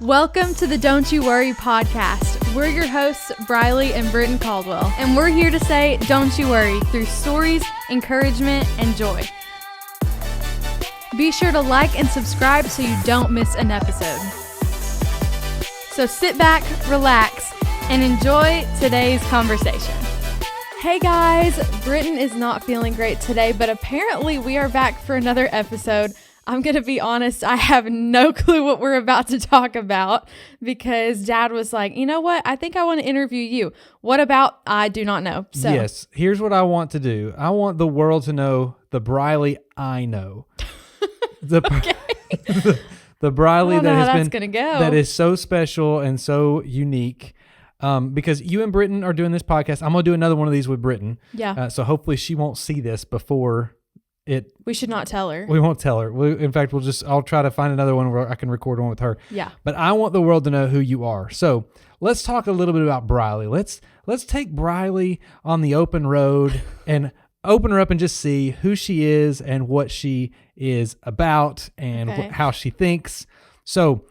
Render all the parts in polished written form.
Welcome to the Don't You Worry podcast. We're your hosts, Briley and Britton Caldwell, and we're here to say, don't you worry, through stories, encouragement, and joy. Be sure to like and subscribe so you don't miss an episode. So sit back, relax, and enjoy today's conversation. Hey guys, Britton is not feeling great today, but apparently we are back for another episode. I'm going to be honest, I have no clue what we're about to talk about because Dad was like, you know what? I think I want to interview you. What about? I do not know. So yes, here's what I want to do. I want the world to know the Briley I know. The Briley that is so special and so unique. Because you and Britton are doing this podcast. I'm going to do another one of these with Britton. Yeah. So hopefully she won't see this before it. We should not tell her. We won't tell her. In fact, I'll try to find another one where I can record one with her. Yeah. But I want the world to know who you are. So let's talk a little bit about Briley. Let's take Briley on the open road and open her up and just see who she is and what she is about and how she thinks. So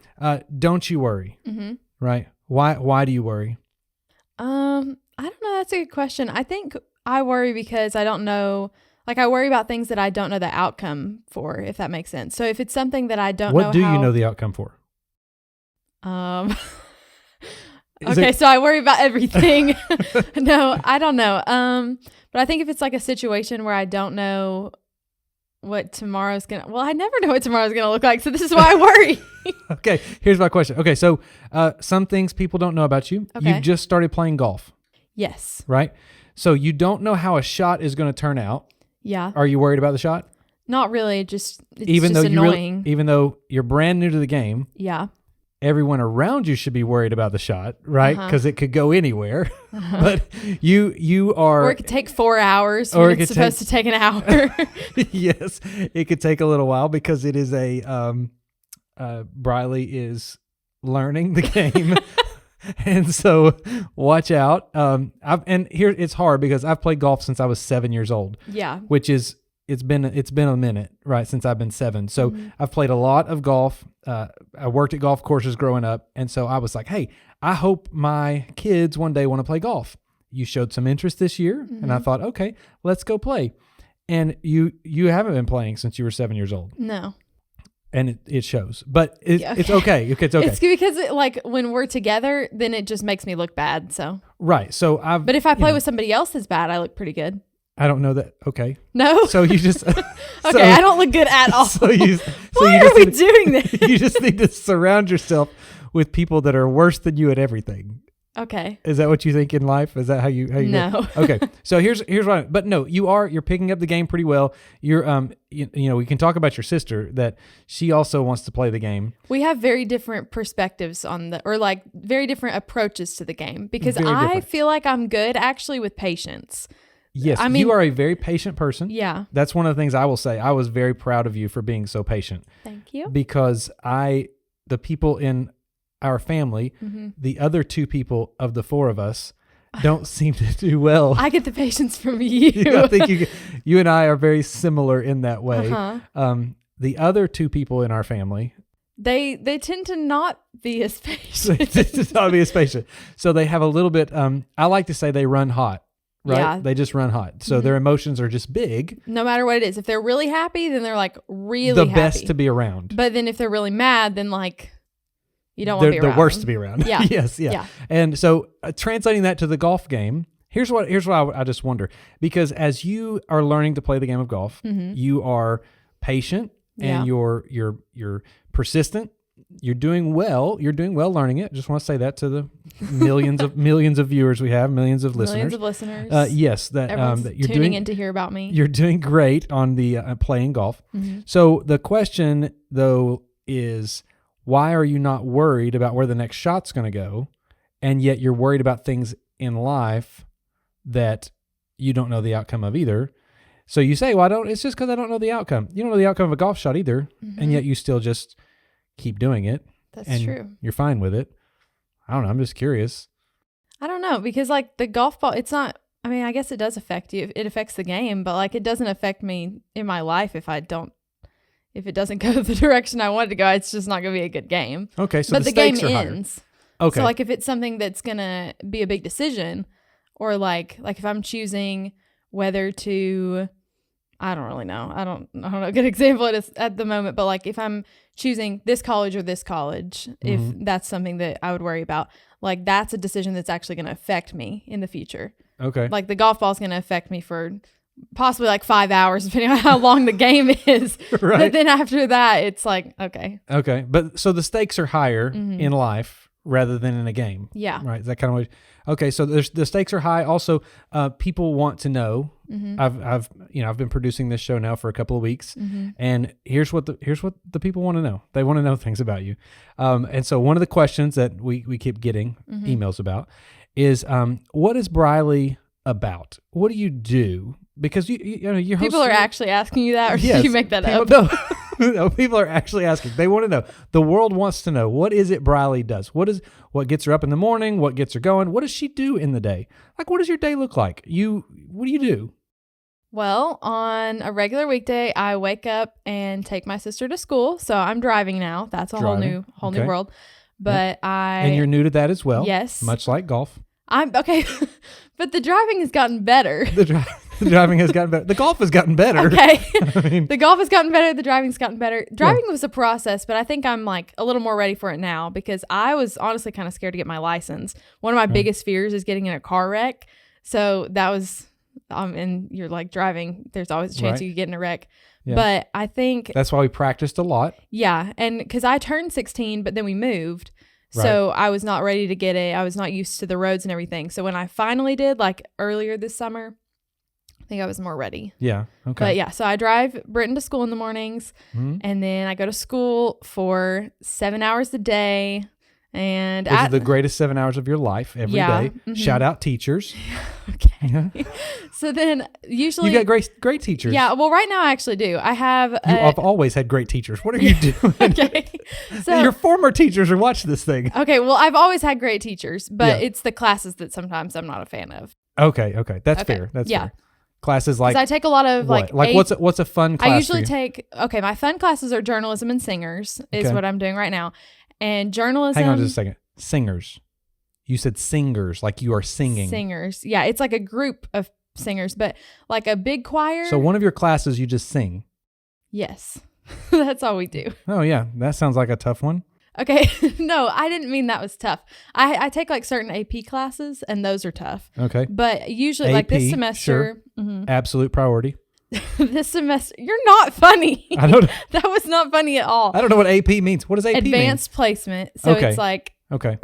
don't you worry. Mm-hmm. Right? Why do you worry? I don't know. That's a good question. I think I worry because I don't know. Like, I worry about things that I don't know the outcome for, if that makes sense. So if it's something that I don't know what do you know the outcome for? Okay, so I worry about everything. No, I don't know. But I think if it's like a situation where I don't know what tomorrow's going to, well, I never know what tomorrow's going to look like. So this is why I worry. Okay, here's my question. Okay, so some things people don't know about you. Okay. You've just started playing golf. Yes. Right? So you don't know how a shot is going to turn out. Yeah. Are you worried about the shot? Not really. It's just annoying. Even though you're brand new to the game. Yeah. Everyone around you should be worried about the shot, right? Because it could go anywhere. But you are... Or it could take 4 hours when it's supposed to take an hour. Yes. It could take a little while because it is Briley is learning the game. And so watch out. And here it's hard because I've played golf since I was 7 years old. Yeah. Which is, it's been a minute, right? Since I've been 7. So I've played a lot of golf. I worked at golf courses growing up. And so I was like, hey, I hope my kids one day want to play golf. You showed some interest this year. And I thought, okay, let's go play. And you haven't been playing since you were 7 years old. No. And it shows, but it's okay. It's okay. It's because like when we're together, then it just makes me look bad. So right. So but if I play with somebody else that's bad, I look pretty good. I don't know that. Okay. No. So you just okay. I don't look good at all. Why are we doing this? You just need to surround yourself with people that are worse than you at everything. Okay. Is that what you think in life? Is that how you No. Go? Okay. So here's what but no, you're picking up the game pretty well. You're you know, we can talk about your sister that she also wants to play the game. We have very different perspectives like very different approaches to the game because I feel like I'm good actually with patience. Yes, you are a very patient person. Yeah. That's one of the things I will say. I was very proud of you for being so patient. Thank you. Because the people in our family, the other two people of the four of us don't seem to do well. I get the patience from you. I think you and I are very similar in that way. The other two people in our family, they tend to not be as patient. So they have a little bit, I like to say they run hot. Right? Yeah. They just run hot. So their emotions are just big. No matter what it is. If they're really happy, then they're like really the happy. best to be around. But then if they're really mad, then like you don't want to be around. They're the worst to be around. Yeah. Yes. Yeah. And so translating that to the golf game, here's what I just wonder. Because as you are learning to play the game of golf, you are patient and you're persistent. You're doing well. You're doing well learning it. Just want to say that to the millions of viewers we have, millions of listeners. Millions of listeners. Yes, that you're tuning in to hear about me. You're doing great on the playing golf. So the question though is, why are you not worried about where the next shot's going to go, and yet you're worried about things in life that you don't know the outcome of either? So you say, well, it's just because I don't know the outcome. You don't know the outcome of a golf shot either, and yet you still just keep doing it. That's true. You're fine with it. I don't know. I'm just curious. I don't know because like the golf ball, it's not, I mean, I guess it does affect you. It affects the game, but like it doesn't affect me in my life if I don't if it doesn't go the direction I want it to go, it's just not going to be a good game. Okay, so but the game ends. Okay. So like if it's something that's going to be a big decision, or like if I'm choosing whether to, I don't really know. I don't know a good example at the moment, but like if I'm choosing this college or this college, if that's something that I would worry about, like that's a decision that's actually going to affect me in the future. Okay. Like the golf ball is going to affect me for possibly like 5 hours, depending on how long the game is. Right. But then after that, it's like, okay. Okay. But so the stakes are higher in life rather than in a game. Yeah. Right. Is that kind of what? Okay. So the stakes are high. Also, people want to know. I've been producing this show now for a couple of weeks, and here's what the people want to know. They want to know things about you. And so one of the questions that we keep getting emails about is, what is Briley about? What do you do? Because you people are actually asking you that, or yes, did you make that up? No, people are actually asking. They want to know. The world wants to know, what is it Briley does? What gets her up in the morning? What gets her going? What does she do in the day? Like, what does your day look like? What do you do? Well, on a regular weekday, I wake up and take my sister to school. So I'm driving now. That's a whole new world. But and you're new to that as well. Yes. Much like golf. I'm okay, but the driving has gotten better. The driving has gotten better. The golf has gotten better. Okay. I mean, the golf has gotten better. The driving's gotten better. Driving was a process, but I think I'm like a little more ready for it now, because I was honestly kind of scared to get my license. One of my biggest fears is getting in a car wreck. So that was, and you're like driving, there's always a chance you could get in a wreck. Yeah. But I think that's why we practiced a lot. Yeah. And because I turned 16, but then we moved. So I was not ready to get it. I was not used to the roads and everything. So when I finally did, like earlier this summer, I think I was more ready. Yeah. Okay. But yeah, so I drive Britton to school in the mornings, and then I go to school for 7 hours a day. And this is the greatest 7 hours of your life every day. Shout out teachers. Okay. So then usually you got great teachers. Yeah. Well, right now I actually do. I've always had great teachers. What are you doing? Okay. So your former teachers are watching this thing. Okay. Well, I've always had great teachers, but it's the classes that sometimes I'm not a fan of. Okay. That's fair. That's fair. Classes like, I take a lot of what's a fun class? I usually take my fun classes are journalism and singers is what I'm doing right now. And journalism. Hang on just a second. Singers. You said singers, like you are singing. Singers. Yeah, it's like a group of singers, but like a big choir. So one of your classes, you just sing. Yes. That's all we do. Oh, yeah. That sounds like a tough one. Okay. No, I didn't mean that was tough. I take like certain AP classes, and those are tough. Okay. But usually AP, like this semester. Sure. Absolute priority. This semester, you're not funny. I don't. That was not funny at all. I don't know what AP means. What does AP mean? Advanced placement. So it's like. Okay.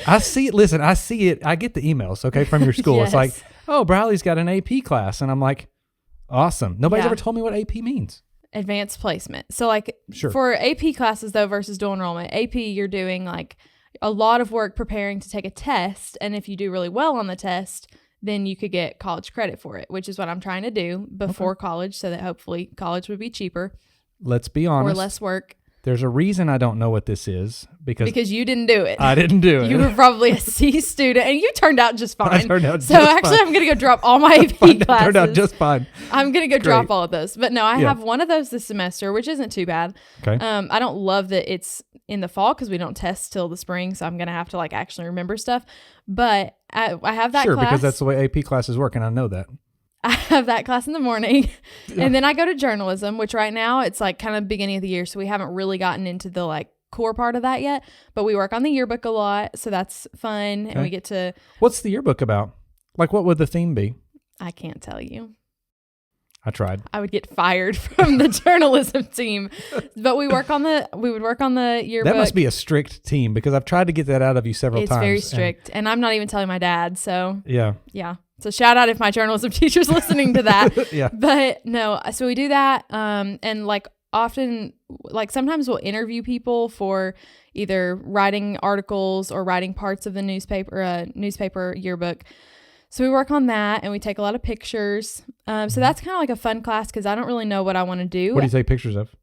I see it. Listen, I see it. I get the emails, from your school. Yes. It's like, oh, Briley's got an AP class. And I'm like, awesome. Nobody's ever told me what AP means. Advanced placement. So like for AP classes though versus dual enrollment, AP you're doing like a lot of work preparing to take a test. And if you do really well on the test, then you could get college credit for it, which is what I'm trying to do before college, so that hopefully college would be cheaper. Let's be honest. Or less work. There's a reason I don't know what this is because you didn't do it. I didn't do it. You were probably a C student, and you turned out just fine. I turned out so actually, I'm going to go drop all my AP classes. Turned out just fine. I'm going to go drop all of those. But no, I have one of those this semester, which isn't too bad. Okay. I don't love that it's in the fall because we don't test till the spring, so I'm going to have to like actually remember stuff. But I have that class. Sure, because that's the way AP classes work, and I know that. I have that class in the morning, and then I go to journalism, which right now it's like kind of beginning of the year, so we haven't really gotten into the like core part of that yet, but we work on the yearbook a lot, so that's fun, and we get to... What's the yearbook about? Like, what would the theme be? I can't tell you. I tried. I would get fired from the journalism team, but we would work on the yearbook. That must be a strict team, because I've tried to get that out of you several times. It's very strict, and I'm not even telling my dad, so... Yeah. So shout out if my journalism teacher's listening to that. Yeah. But no, so we do that. And like often, like sometimes we'll interview people for either writing articles or writing parts of the newspaper yearbook. So we work on that, and we take a lot of pictures. So that's kind of like a fun class because I don't really know what I want to do. What do you take pictures of?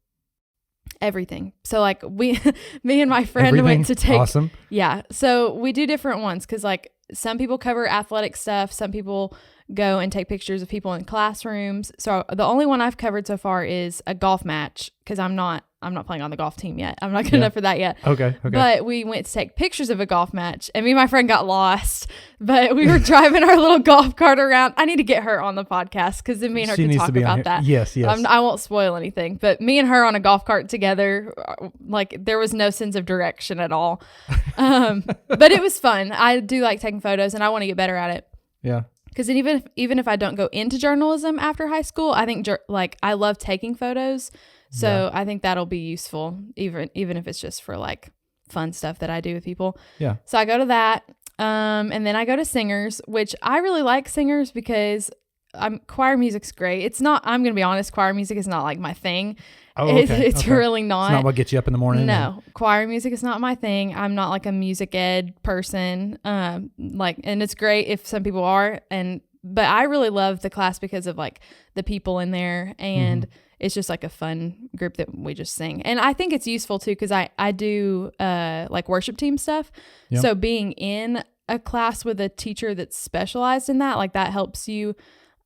Everything. So like me and my friend went to take. Awesome. Yeah. So we do different ones because like some people cover athletic stuff. Some people go and take pictures of people in classrooms. So the only one I've covered so far is a golf match, because I'm not playing on the golf team yet. I'm not good enough for that yet. Okay. But we went to take pictures of a golf match, and me and my friend got lost, but we were driving our little golf cart around. I need to get her on the podcast, because then me and her can talk about that. Yes. I won't spoil anything, but me and her on a golf cart together, like there was no sense of direction at all. But it was fun. I do like taking photos, and I want to get better at it. Yeah. Because even if I don't go into journalism after high school, I think I love taking photos. So I think that'll be useful, even if it's just for like fun stuff that I do with people. Yeah. So I go to that. And then I go to singers, which I really like singers because choir music's great. I'm going to be honest, choir music is not like my thing. Oh, okay. It's really not. It's not what gets you up in the morning. No, choir music is not my thing. I'm not like a music ed person. And it's great if some people are, but I really love the class because of like the people in there, and it's just like a fun group that we just sing. And I think it's useful too, because I do like worship team stuff. Yep. So being in a class with a teacher that's specialized in that, like that helps you,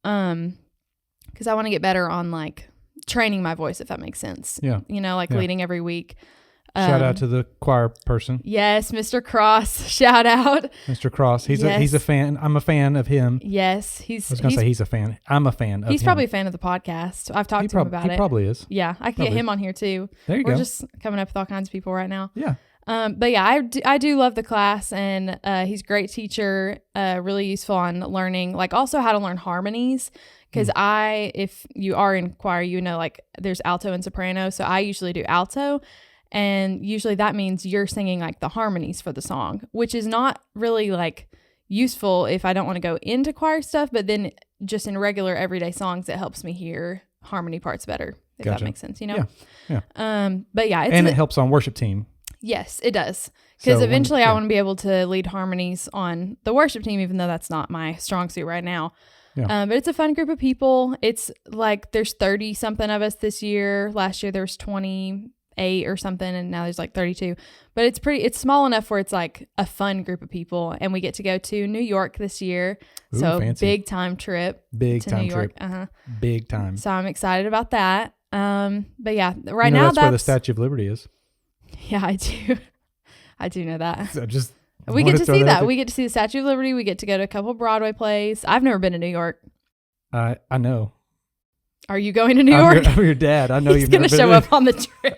because I want to get better on like training my voice, if that makes sense. Yeah. Leading every week. Shout out to the choir person. Yes, Mr. Cross. Shout out. Mr. Cross. He's a fan. I'm a fan of him. Yes, I was going to say he's a fan. I'm a fan of him. He's probably a fan of the podcast. I've talked to him about it. He probably is. Yeah, I can get him on here too. There you go. We're just coming up with all kinds of people right now. Yeah. But yeah, I do love the class, and he's a great teacher, really useful on learning, like also how to learn harmonies. Because if you are in choir, like there's alto and soprano. So I usually do alto, and usually that means you're singing like the harmonies for the song, which is not really like useful if I don't want to go into choir stuff. But then just in regular everyday songs, it helps me hear harmony parts better, if that makes sense, Yeah. But yeah. It helps on worship team. Yes, it does. Because eventually I want to be able to lead harmonies on the worship team, even though that's not my strong suit right now. Yeah. But it's a fun group of people. It's like there's 30 something of us this year. Last year there was 28 or something, and now there's like 32. But it's small enough where it's like a fun group of people, and we get to go to New York this year. Ooh, so fancy. Big time trip. Big to time New York. trip. Big time. So I'm excited about that. But yeah, now that's where the Statue of Liberty is. Yeah, I do. I do know that. So we get to see that. We get to see the Statue of Liberty. We get to go to a couple Broadway plays. I've never been to New York. I know. Are you going to New York? I'm your dad. I know you've never been. He's going to show up on the trip.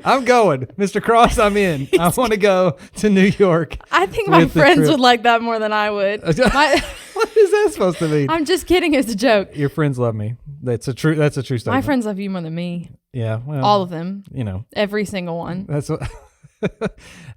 I'm going. Mr. Cross, I'm in. I want to go to New York. I think my friends would like that more than I would. What is that supposed to mean? I'm just kidding. It's a joke. Your friends love me. That's a true statement. My friends love you more than me. Yeah. Well, all of them. Every single one. That's what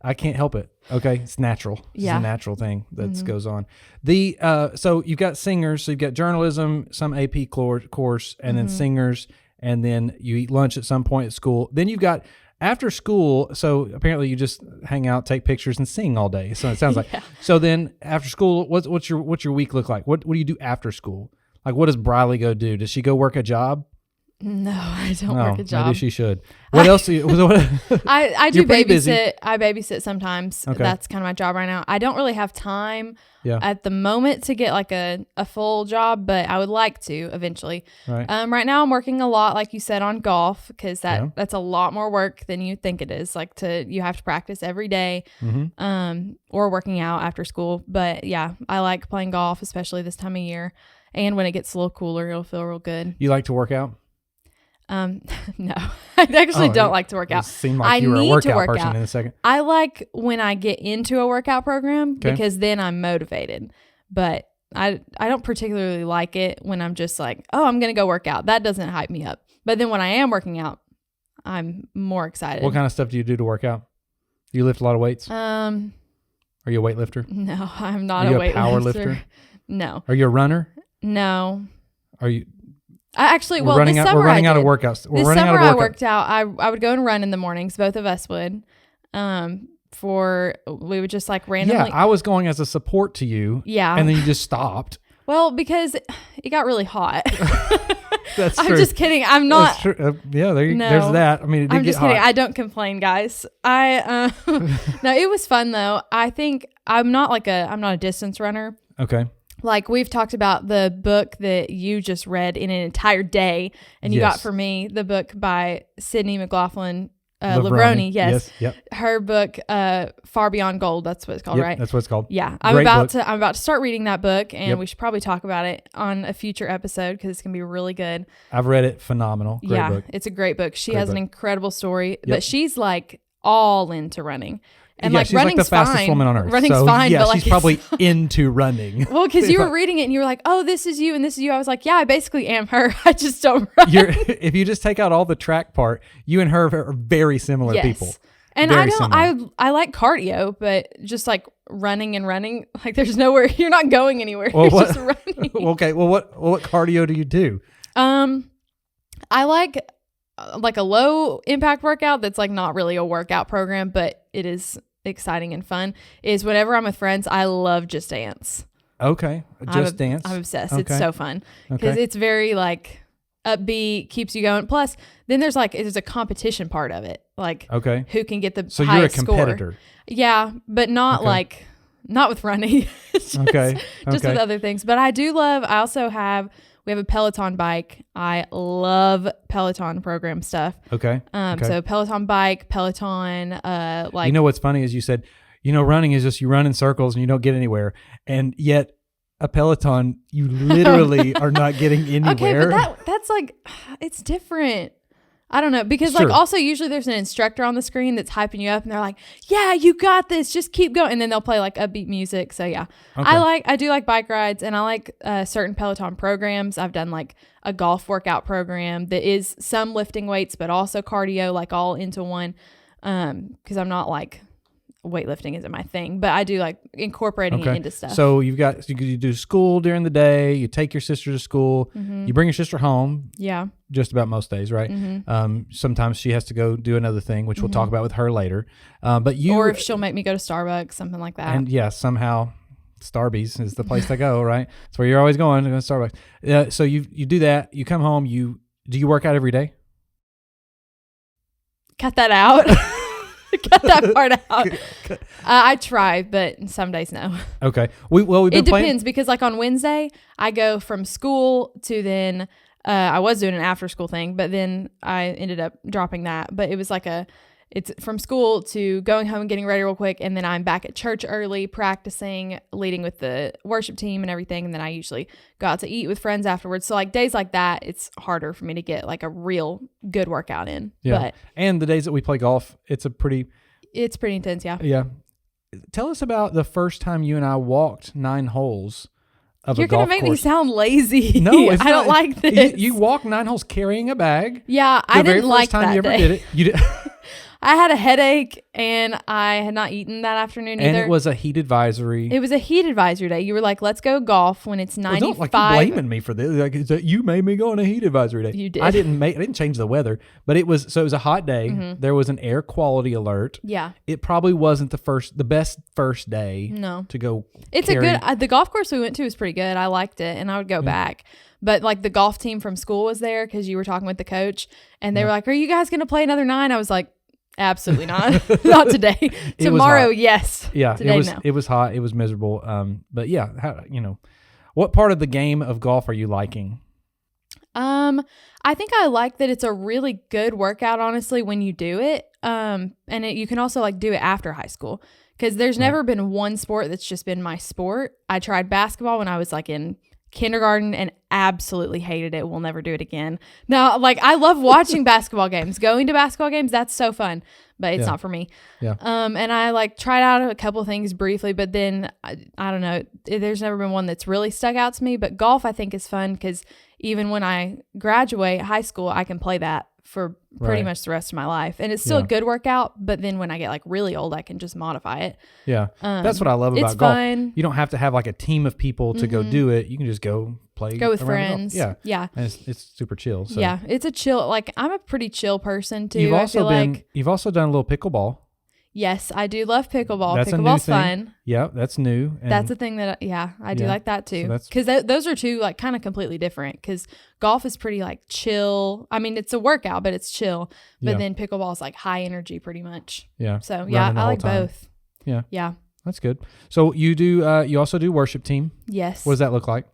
I can't help it. Okay. It's natural. It's a natural thing that goes on. So you've got singers, so you've got journalism, some AP course, and then singers, and then you eat lunch at some point at school. Then you've got after school. So apparently you just hang out, take pictures, and sing all day. So it sounds like, so then after school, what's your week look like? What do you do after school? Like, what does Briley go do? Does she go work a job? No, I don't work a job. Maybe she should. What else? I do babysit. I babysit sometimes. Okay. That's kind of my job right now. I don't really have time at the moment to get like a full job, but I would like to eventually. Right. Right now I'm working a lot, like you said, on golf, because that's a lot more work than you think it is. Like you have to practice every day, or working out after school. But yeah, I like playing golf, especially this time of year. And when it gets a little cooler, it'll feel real good. You like to work out? No, I actually don't like to work out. It seemed like you were a workout person in a second. I like when I get into a workout program because then I'm motivated. But I don't particularly like it when I'm just like, oh, I'm going to go work out. That doesn't hype me up. But then when I am working out, I'm more excited. What kind of stuff do you do to work out? Do you lift a lot of weights? Are you a weightlifter? No, I'm not a weightlifter. Are you a power lifter? No. Are you a runner? No. Are you? This summer I did. We're running out of workouts. This summer I worked out. I would go and run in the mornings. Both of us would. We would just like randomly. Yeah, I was going as a support to you. Yeah. And then you just stopped. Well, because it got really hot. That's true. I'm just kidding. I'm not. That's true. There's that. I mean, it did I'm just get kidding. hot. I don't complain, guys. No, it was fun though. I think I'm not a distance runner. Okay. like we've talked about the book that you just read in an entire day, and you got for me the book by Sydney McLaughlin Levrone. Yes. Yep. Her book, Far Beyond Gold. That's what it's called, right? That's what it's called. Yeah. I'm about to start reading that book, and we should probably talk about it on a future episode because it's going to be really good. I've read it. Phenomenal. Great book. It's a great book. She has an incredible story, but she's like all into running. And like she's running's like the fastest woman on earth. Running's fine. Yeah, but like she's probably into running. Well, because you were reading it and you were like, "Oh, this is you and this is you." I was like, "Yeah, I basically am her. I just don't run." If you just take out all the track part, you and her are very similar people. And very I like cardio, but just like running, like there's nowhere. You're not going anywhere. Well, you're just running. Okay. Well, what cardio do you do? I like a low impact workout that's like not really a workout program, but it is exciting and fun. Is whenever I'm with friends, I love Just Dance. Okay. Just Dance. I'm obsessed. Okay. It's so fun because it's very like upbeat, keeps you going. Plus then there's a competition part of it. Like who can get the highest you're a competitor. Score. Yeah, but not not with running. Just with other things. But we have a Peloton bike. I love Peloton program stuff. Okay. So Peloton bike, Peloton, you know what's funny is you said, running is just you run in circles and you don't get anywhere. And yet a Peloton, you literally are not getting anywhere. Okay, but that's like, it's different. I don't know, because like also usually there's an instructor on the screen that's hyping you up and they're like, "Yeah, you got this, just keep going." And then they'll play like upbeat music. So yeah, I do like bike rides, and I like certain Peloton programs. I've done like a golf workout program that is some lifting weights, but also cardio, like all into one. Cause I'm not like, weightlifting isn't my thing, but I do like incorporating it into stuff. So you do school during the day, you take your sister to school, you bring your sister home. Yeah. Just about most days, right? Sometimes she has to go do another thing, which we'll talk about with her later. Or if she'll make me go to Starbucks, something like that. And yeah, somehow Starbucks is the place to go, right? That's where you're always going to go to Starbucks. So you do that, you come home, do you work out every day? Cut that out. Cut that part out. I try, but some days no. Okay. We've been It depends because like on Wednesday, I go from school to then I was doing an after school thing, but then I ended up dropping that. But it was like it's from school to going home and getting ready real quick. And then I'm back at church early, practicing, leading with the worship team and everything. And then I usually go out to eat with friends afterwards. So like days like that, it's harder for me to get like a real good workout in. Yeah. And the days that we play golf, it's pretty intense. Yeah. Yeah. Tell us about the first time you and I walked 9 holes of You're a golf course. You're going to make me sound lazy. No, I don't like this. You walked 9 holes carrying a bag. Yeah. I didn't like that you ever day. did it. You did. I had a headache and I had not eaten that afternoon either. And it was a heat advisory. It was a heat advisory day. You were like, let's go golf when it's 95. Don't you're blaming me for this. Like, you made me go on a heat advisory day. You did. I didn't change the weather, but it was a hot day. Mm-hmm. There was an air quality alert. Yeah. It probably wasn't the best first day. No. To go. It's the golf course we went to was pretty good. I liked it and I would go back. But like the golf team from school was there because you were talking with the coach and they were like, "Are you guys going to play another 9?" I was like, absolutely not. Not today. Tomorrow, yes. Yeah, today, no. It was hot. It was miserable. But yeah, what part of the game of golf are you liking? I think I like that it's a really good workout, honestly, when you do it. You can also like do it after high school because there's never been one sport that's just been my sport. I tried basketball when I was like in kindergarten and absolutely hated it. We'll never do it again. Now, like I love watching basketball games, going to basketball games. That's so fun, but it's not for me. Yeah. And I like tried out a couple of things briefly, but then I don't know. There's never been one that's really stuck out to me. But golf, I think, is fun because even when I graduate high school, I can play that for pretty much the rest of my life. And it's still a good workout, but then when I get like really old, I can just modify it. Yeah. That's what I love about golf. Fun. You don't have to have like a team of people to go do it. You can just go play. Go with friends. Yeah. Yeah. And it's super chill. So. Yeah. It's a chill, like I'm a pretty chill person too. You've also done a little pickleball. Yes, I do love pickleball. That's Pickleball's fun. Yeah, that's new. And that's a thing that, I do like that too. Because those are two like kind of completely different. Because golf is pretty like chill. I mean, it's a workout, but it's chill. But then pickleball is like high energy pretty much. Yeah. So yeah, I like both. Yeah. Yeah. That's good. So you do, you also do worship team. Yes. What does that look like?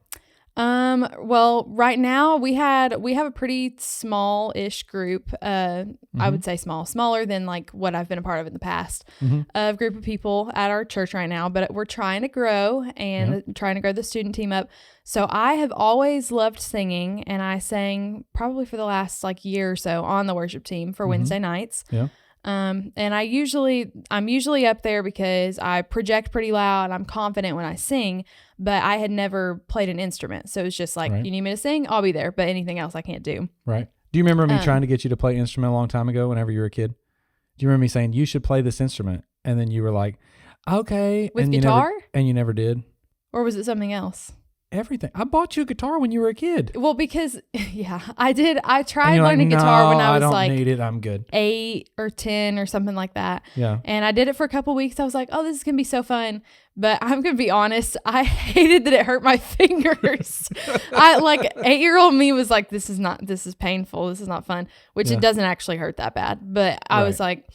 Well, right now we have a pretty small-ish group. I would say smaller than like what I've been a part of in the past, of group of people at our church right now, but we're trying to grow and trying to grow the student team up. So I have always loved singing, and I sang probably for the last like year or so on the worship team for Wednesday nights. Yeah. And I'm usually up there because I project pretty loud. I'm confident when I sing, but I had never played an instrument. So it's just like, you need me to sing, I'll be there, but anything else I can't do. Right. Do you remember me trying to get you to play an instrument a long time ago whenever you were a kid? Do you remember me saying, you should play this instrument? And then you were like, okay. With guitar? You never did. Or was it something else? Everything. I bought you a guitar when you were a kid. Well, because I did. I tried learning guitar when I was like, I don't need it. I'm good. 8 or 10 or something like that. Yeah. And I did it for a couple of weeks. I was like, oh, this is going to be so fun. But I'm going to be honest. I hated that it hurt my fingers. I like 8-year-old me was like, this is painful. This is not fun, which it doesn't actually hurt that bad. But I was like,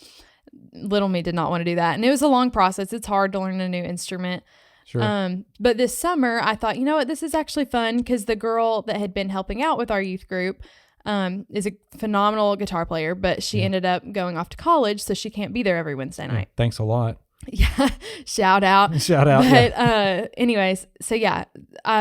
little me did not want to do that. And it was a long process. It's hard to learn a new instrument. Sure. But this summer I thought, you know what, this is actually fun because the girl that had been helping out with our youth group is a phenomenal guitar player, but she ended up going off to college, so she can't be there every Wednesday night. Thanks a lot. Yeah. Shout out. But anyways, so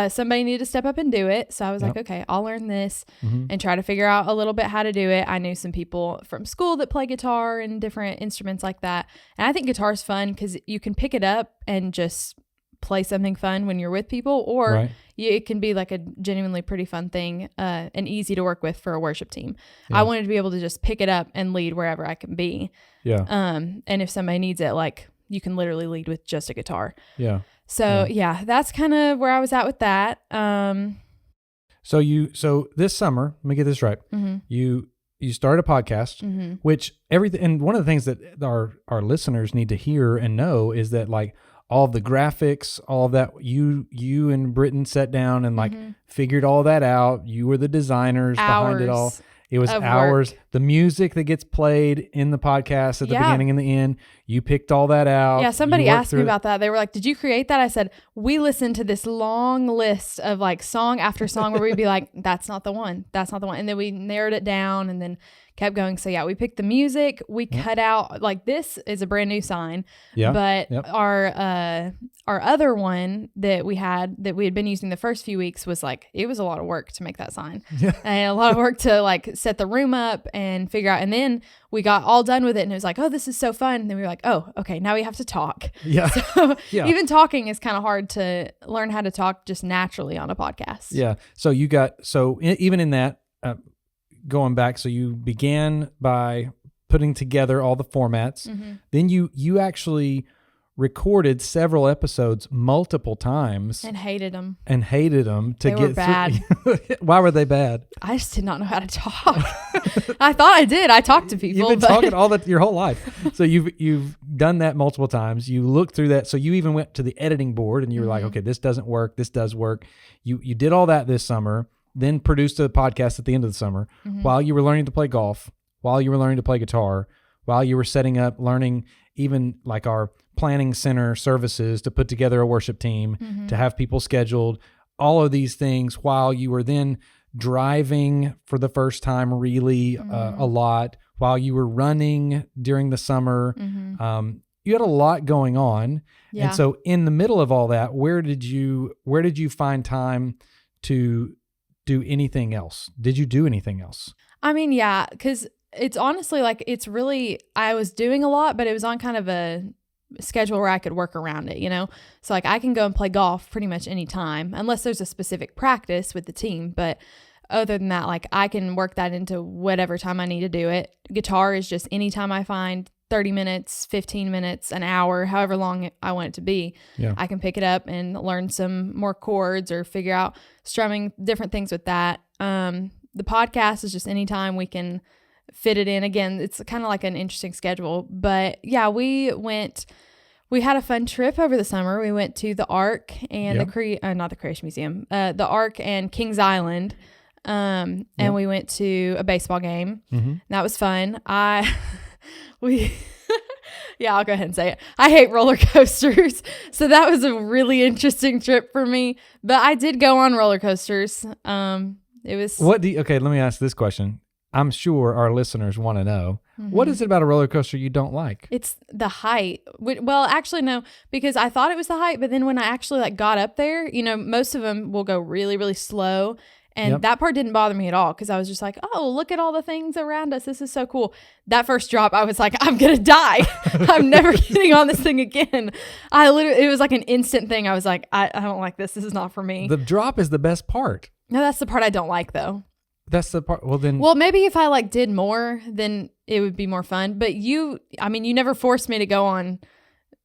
somebody needed to step up and do it. So I was like, okay, I'll learn this and try to figure out a little bit how to do it. I knew some people from school that play guitar and different instruments like that. And I think guitar is fun because you can pick it up and just play something fun when you're with people, or it can be like a genuinely pretty fun thing and easy to work with for a worship team. I wanted to be able to just pick it up and lead wherever I can be. And if somebody needs it, like you can literally lead with just a guitar. So that's kind of where I was at with that. So this summer, let me get this right. You started a podcast, which everything, and one of the things that our listeners need to hear and know is that like all of the graphics, all of that, you and Britton sat down and like figured all that out. You were the designers behind it all. It was hours. Work. The music that gets played in the podcast at the beginning and the end, you picked all that out. Yeah, somebody asked me about that. They were like, did you create that? I said, we listened to this long list of like song after song where we'd be like, that's not the one. That's not the one. And then we narrowed it down and then kept going. So we picked the music. We cut out, like, this is a brand new sign. But our other one that we had been using the first few weeks was like, it was a lot of work to make that sign. And a lot of work to like set the room up and figure out. And then we got all done with it and it was like, oh, this is so fun. And then we were like, oh, okay, now we have to talk. So even talking is kind of hard to learn how to talk just naturally on a podcast. So even in that, going back, so you began by putting together all the formats. Then you actually recorded several episodes multiple times and hated them to they were bad. Why were they bad? I just did not know how to talk. I thought I did. I talked to people. You've been talking your whole life. So you've done that multiple times. You looked through that. So you even went to the editing board and you were like, okay, this doesn't work. This does work. You did all that this summer, then produced a podcast at the end of the summer while you were learning to play golf, while you were learning to play guitar, while you were setting up, learning even like our planning center services to put together a worship team, to have people scheduled, all of these things while you were then driving for the first time really a lot, while you were running during the summer. You had a lot going on. And so in the middle of all that, where did you find time to do anything else? Did you do anything else? I mean, because it's honestly like, it's really, I was doing a lot, but it was on kind of a schedule where I could work around it, So like I can go and play golf pretty much any time unless there's a specific practice with the team. But other than that, like I can work that into whatever time I need to do it. Guitar is just anytime I find 30 minutes, 15 minutes, an hour, however long I want it to be. I can pick it up and learn some more chords or figure out strumming, different things with that. The podcast is just anytime we can fit it in. Again, it's kind of like an interesting schedule. But we had a fun trip over the summer. We went to the Ark and not the Creation Museum, the Ark and Kings Island. And we went to a baseball game. That was fun. Yeah, I'll go ahead and say it. I hate roller coasters. So that was a really interesting trip for me. But I did go on roller coasters. It was. Okay, let me ask this question. I'm sure our listeners want to know, what is it about a roller coaster you don't like? It's the height. Well, actually, no, because I thought it was the height. But then when I actually got up there, most of them will go really, really slow. And that part didn't bother me at all because I was just like, oh, look at all the things around us. This is so cool. That first drop, I was like, I'm going to die. I'm never getting on this thing again. It was like an instant thing. I was like, I don't like this. This is not for me. The drop is the best part. No, that's the part I don't like though. That's the part. Well, maybe if I did more, then it would be more fun. But you never forced me to go on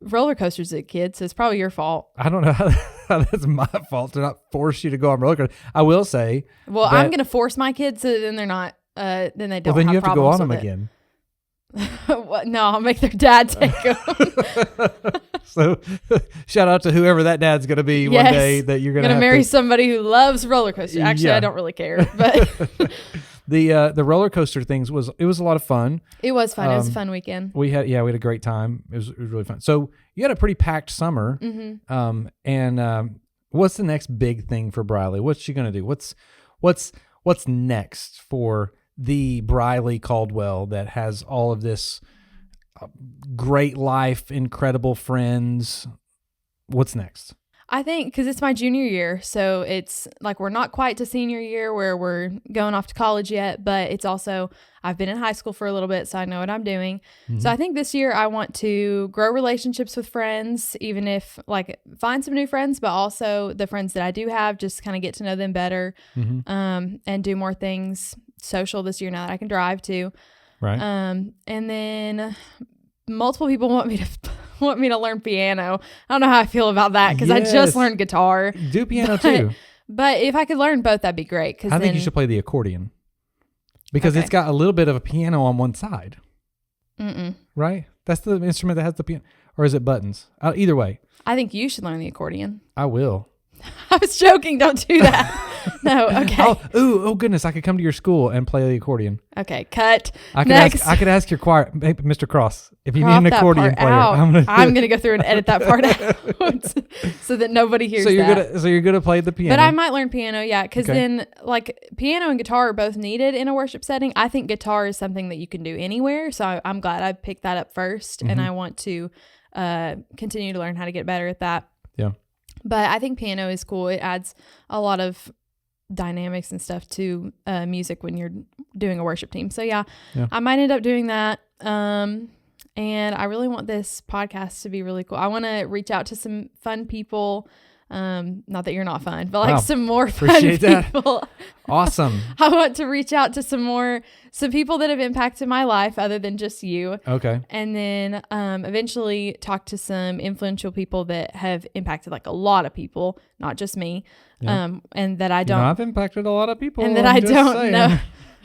roller coasters as a kid, so it's probably your fault. I don't know how that's my fault to not force you to go on roller coasters. I will say. Well, I'm going to force my kids, so then they're not. Then they don't. Well, then have you have to go on them it. Again. No, I'll make their dad take them. So, shout out to whoever that dad's going to be one day that you're going to marry somebody who loves roller coasters. Actually, I don't really care, but the roller coaster things was a lot of fun. It was fun. It was a fun weekend. We had a great time. It was really fun. So you had a pretty packed summer. Mm-hmm. And what's the next big thing for Briley? What's she going to do? What's next for the Briley Caldwell that has all of this great life, incredible friends? What's next? I think because it's my junior year, so it's we're not quite to senior year where we're going off to college yet, but it's also, I've been in high school for a little bit, so I know what I'm doing. Mm-hmm. So I think this year I want to grow relationships with friends, even if find some new friends, but also the friends that I do have, just kind of get to know them better, and do more things social this year now that I can drive too. Right. And then multiple people want me to learn piano. I don't know how I feel about that because I just learned guitar. Do piano too. But if I could learn both, that'd be great. I think you should play the accordion because it's got a little bit of a piano on one side. Right? That's the instrument that has the piano. Or is it buttons? Either way. I think you should learn the accordion. I will. I was joking. Don't do that. No, okay. Oh goodness! I could come to your school and play the accordion. Okay, cut. I could ask your choir, Mr. Cross, if you Crop need an accordion player. I'm gonna go through and edit that part out so that nobody hears that. So you're gonna play the piano. But I might learn piano, yeah, because then piano and guitar are both needed in a worship setting. I think guitar is something that you can do anywhere, so I'm glad I picked that up first, and I want to continue to learn how to get better at that. Yeah. But I think piano is cool. It adds a lot of dynamics and stuff to music when you're doing a worship team. So yeah, I might end up doing that. And I really want this podcast to be really cool. I want to reach out to some fun people. Not that you're not fun, but some more fun people. Awesome. I want to reach out to some people that have impacted my life other than just you. Okay. And then eventually talk to some influential people that have impacted a lot of people, not just me. Yeah. And that I don't. I've impacted a lot of people. And that I don't know.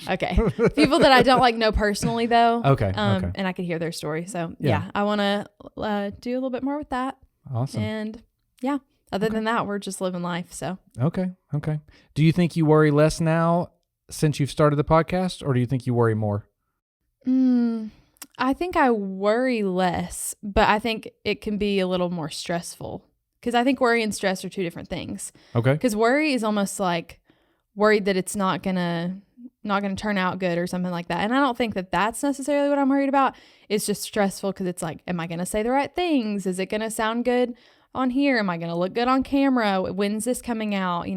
Okay. People that I don't know personally though. Okay. And I could hear their story. So yeah I want to do a little bit more with that. Awesome. And yeah. Other than that, we're just living life. So okay. Do you think you worry less now since you've started the podcast, or do you think you worry more? I think I worry less, but I think it can be a little more stressful because I think worry and stress are two different things. Okay. Because worry is almost like worried that it's not gonna turn out good or something like that, and I don't think that that's necessarily what I'm worried about. It's just stressful because it's am I gonna say the right things? Is it gonna sound good on here? Am I going to look good on camera? When's this coming out?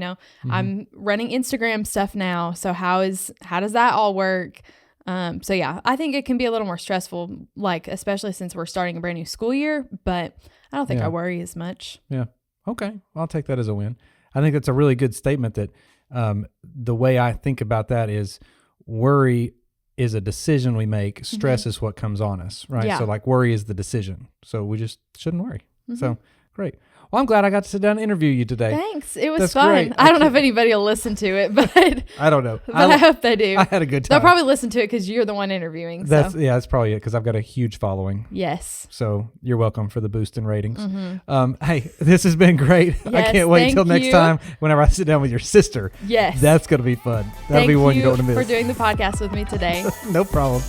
I'm running Instagram stuff now. So how does that all work? So yeah, I think it can be a little more stressful, especially since we're starting a brand new school year, but I don't think I worry as much. Yeah. Okay. I'll take that as a win. I think that's a really good statement that, the way I think about that is worry is a decision we make. Stress is what comes on us, right? Yeah. So worry is the decision. So we just shouldn't worry. So great. Well, I'm glad I got to sit down and interview you today. Thanks. It was That's fun. great. I don't know if anybody will listen to it, but I don't know. But I hope they do. I had a good time. They'll probably listen to it because you're the one interviewing. That's probably it because I've got a huge following. Yes. So you're welcome for the boost in ratings. Hey, this has been great. Yes, I can't wait till next time whenever I sit down with your sister. Yes. That's going to be fun. That'll be one you don't want to miss. Thank you for doing the podcast with me today. No problem.